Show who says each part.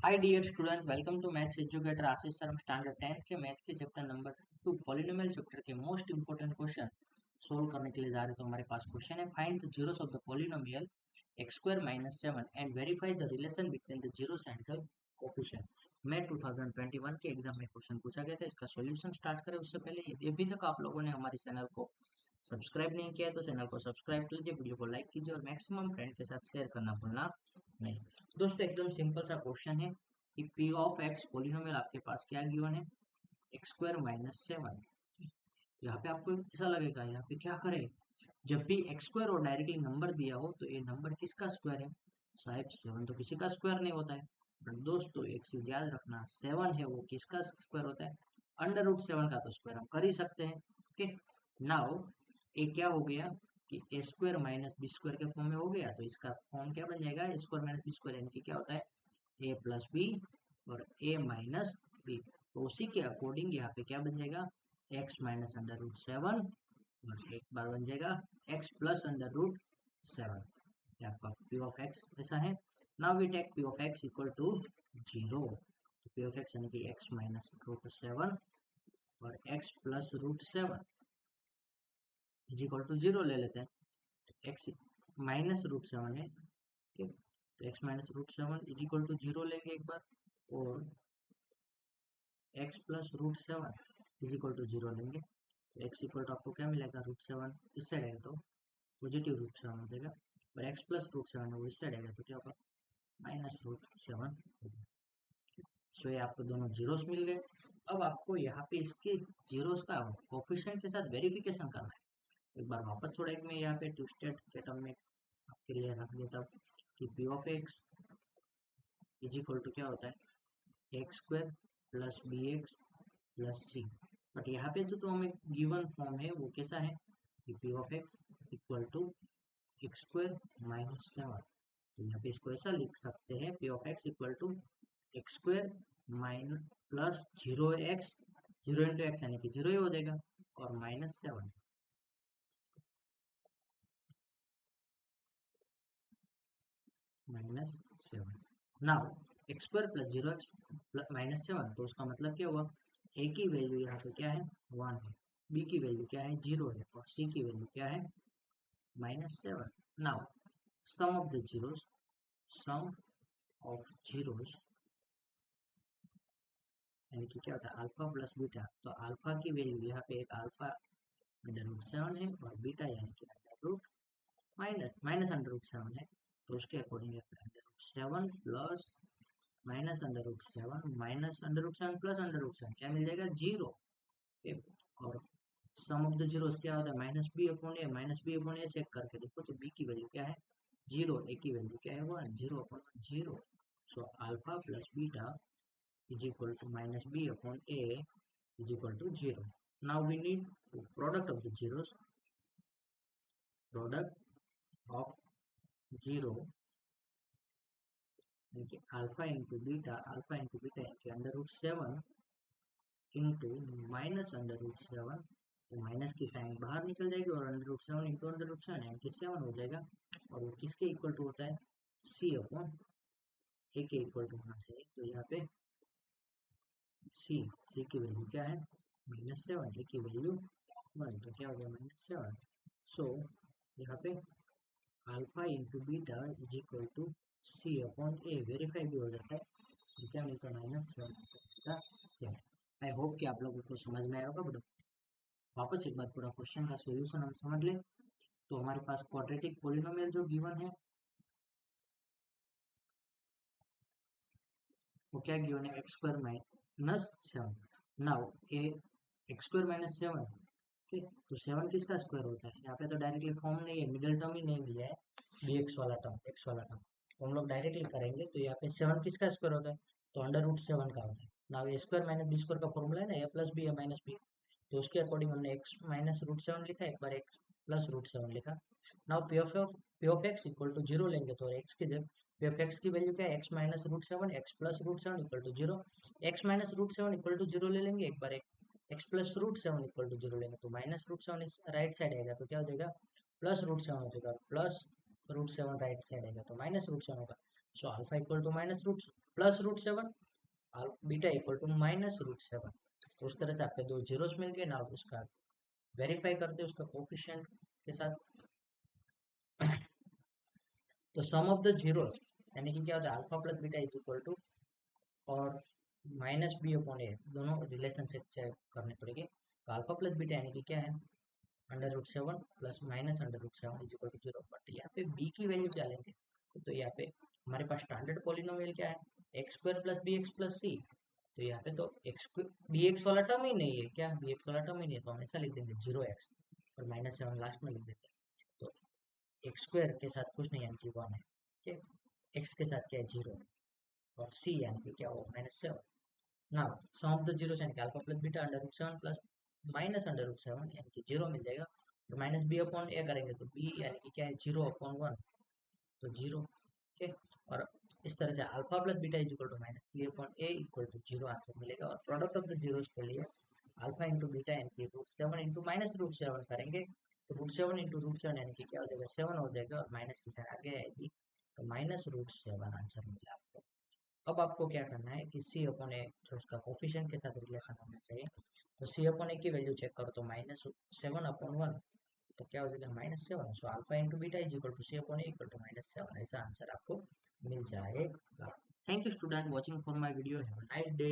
Speaker 1: Hi dear student, welcome to maths educator Ashish sir. हम standard 10th के maths के chapter number 2 polynomial chapter के most important question solve करने के लिए जा रहे हैं। तो हमारे पास क्वेश्चन है, find the zeros of the polynomial x square minus 7 and verify the relation between the zeros and the coefficient. मैं 2021 के एग्जाम में क्वेश्चन पूछा गया था। इसका सॉल्यूशन स्टार्ट करें उससे पहले यदि अभी तक आप लोगों ने हमारे चैनल को सब्सक्राइब नहीं किया है तो चैनल को सब्सक्राइब कर लीजिए, वीडियो को लाइक कीजिए और मैक्सिमम फ्रेंड के साथ शेयर करना भूलना नहीं। दोस्तों, एकदम सिंपल सा क्वेश्चन है कि पी ऑफ एक्स पॉलिनोमियल आपके पास क्या गिवन है, एक्स स्क्वायर माइनस 7। यहाँ पे आपको ऐसा लगेगा यहाँ पे क्या करें, जब भी एक्स स्क्वायर और डायरेक्टली नंबर दिया हो तो ये नंबर किसका स्क्वायर है। साहब 7 तो किसी का स्क्वायर नहीं होता है। बट दोस्तों, एक चीज याद रखना, 7 है वो किसका स्क्वायर होता है, अंडर रूट 7 का तो स्क्वायर हम कर ही सकते हैं। ओके, नाउ ये क्या हो गया कि ए स्क्वायर माइनस बी स्क्वायर के फॉर्म में हो गया, तो इसका फॉर्म क्या बन जाएगा, ए स्क्वायर माइनस बी स्क्वायर, यानी कि क्या होता है ए प्लस बी और ए माइनस बी। तो उसी के अकॉर्डिंग यहाँ पे क्या बन जाएगा, एक्स माइनस अंडर रूट 7 और एक बार बन जाएगा एक्स प्लस अंडर रूट 7। ये आपका पी ऑफ एक्स ऐसा है। Now we take p of x equal to 0। तो पी ऑफ एक्स यानी कि एक्स माइनस रूट 7 और x plus root 7 is equal to 0 ले लेते हैं। तो एक्स माइनस रूट 7 है, ठीक। तो x minus root 7 is equal to 0 लेंगे एक बार, और x plus root 7 is equal to 0 लेंगे। तो एक्स इक्वल टू आपको क्या मिलेगा, रूट 7 इस साइड आएगा तो पॉजिटिव रूट 7 हो जाएगा, और एक्स प्लस रूट 7 है वो इस साइड आएगा तो क्या होगा, माइनस रूट 7। सो ये आपको दोनों जीरोस मिल गए। अब आपको यहाँ पे इसके जीरोस का कोफिशिएंट के साथ वेरिफिकेशन करना है। तो एक बार वापस थोड़ा एक मैं यहाँ पे ट्विस्टेड के टर्म में आपके लिए रख देता हूँ कि p of x is equal to क्या होता है, x square plus B x plus c. But यहाँ पे जो तो हमें गिवन फॉर्म है वो कैसा है कि p of x equal to x square minus 7। तो यहाँ पे इसको ऐसा लिख सकते हैं, p of x equal to x square minus plus 0 x, 0 into x यानी कि 0 ही हो जाएगा, और -7 -7। Now x square plus 0 x -7, तो उसका मतलब क्या हुआ, ए की वैल्यू यहाँ पे क्या है 1 है, बी की वैल्यू क्या है 0 है, और सी की वैल्यू क्या है -7। Now sum of the zeros, sum of zeros यानी कि क्या होता है अल्फा प्लस बीटा। तो अल्फा की वैल्यू यहाँ पे एक अल्फा अंडर रूट 7 है, और बीटा यानी कि under root minus minus under root 7 है। तो उसके according under root 7 plus minus under root 7 minus under root 7 plus under root 7 क्या मिल जाएगा 0। और सम ऑफ द जीरोस क्या होता है, माइनस बी अपॉन ए, माइनस बी अपॉन ए चेक करके देखो तो बी की वैल्यू क्या है 0, ए की वैल्यू क्या है 1, 0 upon 0। So alpha plus beta is equal to minus b upon a is equal to 0. Now we need product of the zeros, product of 0 यानी कि अल्फा इंटू बीटा यानी कि under root 7 into minus under root 7। तो minus की sign बाहर निकल जाएगी और under root 7 into under root 7 यानी कि 7 हो जाएगा, और वो किसके इक्वल टू होता है सी अपॉन ए के इक्वल टू होना चाहिए। तो यहाँ पे सी की वैल्यू क्या है -7, ए की वैल्यू 1, तो क्या हो गया -7। सो यहाँ पे alpha into beta is equal to c upon a verify भी हो जाता है, तो क्या मिलता है -7। आई होप कि आप लोगों को समझ में आया होगा। बट वापस एक बार पूरा क्वेश्चन का सॉल्यूशन हम समझ लें। तो हमारे पास क्वाड्रेटिक पॉलिनोमियल जो गिवन है वो क्या गिवन है, एक्स स्क्वायर माइनस 7। नाउ ए एक्स स्क्वायर माइनस 7, ठीक। तो 7 किसका स्क्वायर होता है, यहाँ पे तो डायरेक्टली फॉर्म नहीं है, मिडिल टर्म ही नहीं दिया है, बी एक्स वाला टर्म, एक्स वाला टर्म। तो हम लोग डायरेक्टली करेंगे, तो यहाँ पे 7 किसका स्क्वायर होता है, तो अंडर रूट 7 का होता है। नाउ ए स्क्वायर माइनस बी स्क्वायर का फॉर्मूला है ना, ए प्लस बी है माइनस बी। तो उसके अकॉर्डिंग हमने एक्स माइनस रूट 7 लिखा, एक बार एक्स प्लस रूट 7 लिखा। Now P of x equal to 0 लेंगे, तो एक्स की जगह पी ऑफ एक्स की वैल्यू क्या है, X minus root 7 X plus root 7 equal to 0। X minus root 7 equal to 0 ले लेंगे एक बार, X plus root 7 equal to 0 लेंगे, तो माइनस रूट 7 इस राइट साइड आएगा तो क्या हो जाएगा प्लस रूट 7 हो जाएगा, प्लस रूट 7 राइट साइड आएगा तो माइनस रूट 7 होगा। So alpha equal to minus root plus root 7, beta equal to minus root 7। तो उस तरह से आपके दो जीरोस मिल गए ना, उसका वेरीफाई करते हैं उसका कोफिशिएंट के साथ। तो सम ऑफ द जीरोस यानी कि क्या होता है, alpha plus beta is equal to और माइनस बी अपॉन ए, दोनों रिलेशनशिप चेक करने पड़ेंगे। तो अल्फा प्लस बीटा यानी कि क्या है, under root 7 plus minus under root 7 is equal to 0। But यहाँ पे बी की वैल्यू क्या लेंगे, तो यहाँ पे हमारे पास स्टैंडर्ड पॉलिनोमियल क्या है, x square plus B x plus C. तो यहाँ पे तो एक्स बी एक्स वाला टर्म ही नहीं है, क्या बी एक्स वाला टर्म ही नहीं है, तो हम ऐसा लिख देंगे 0x और माइनस 7 लास्ट में लिख देते हैं। तो एक्स स्क्वायर के साथ कुछ नहीं यानी कि 1 है, ठीक है, एक्स के साथ क्या है 0 और सी यानी कि क्या होगा -7। Now sum of the zeros यानी कि alpha plus beta under root 7 plus minus under root 7 यानी कि 0 मिल जाएगा। तो माइनस बी अपॉन ए करेंगे तो बी यानी कि क्या है 0/1, तो 0, ठीक है। और इस तरह से alpha plus beta is equal to minus b upon a equal to 0 answer मिलेगा। और प्रोडक्ट ऑफ द जीरोस के लिए अल्फा इंटू बीटा यानी कि रूट 7 इंटू माइनस रूट 7 करेंगे। तो रूट 7 इंटू रूट 7 यानी कि क्या हो जाएगा 7 हो जाएगा और माइनस की साइन आगे आएगी, तो माइनस रूट 7 आंसर मिला आपको। अब आपको क्या करना है कि सी अपॉन ए जो उसका कोफिशिएंट के साथ रिलेशन होना चाहिए, तो सी अपॉन ए की वैल्यू चेक करो तो -7/1, तो क्या हो जाएगा -7। So alpha into beta is equal to c upon a equal to -7, ऐसा आंसर आपको मिल जाएगा। Thank you student watching for my video, have a nice day.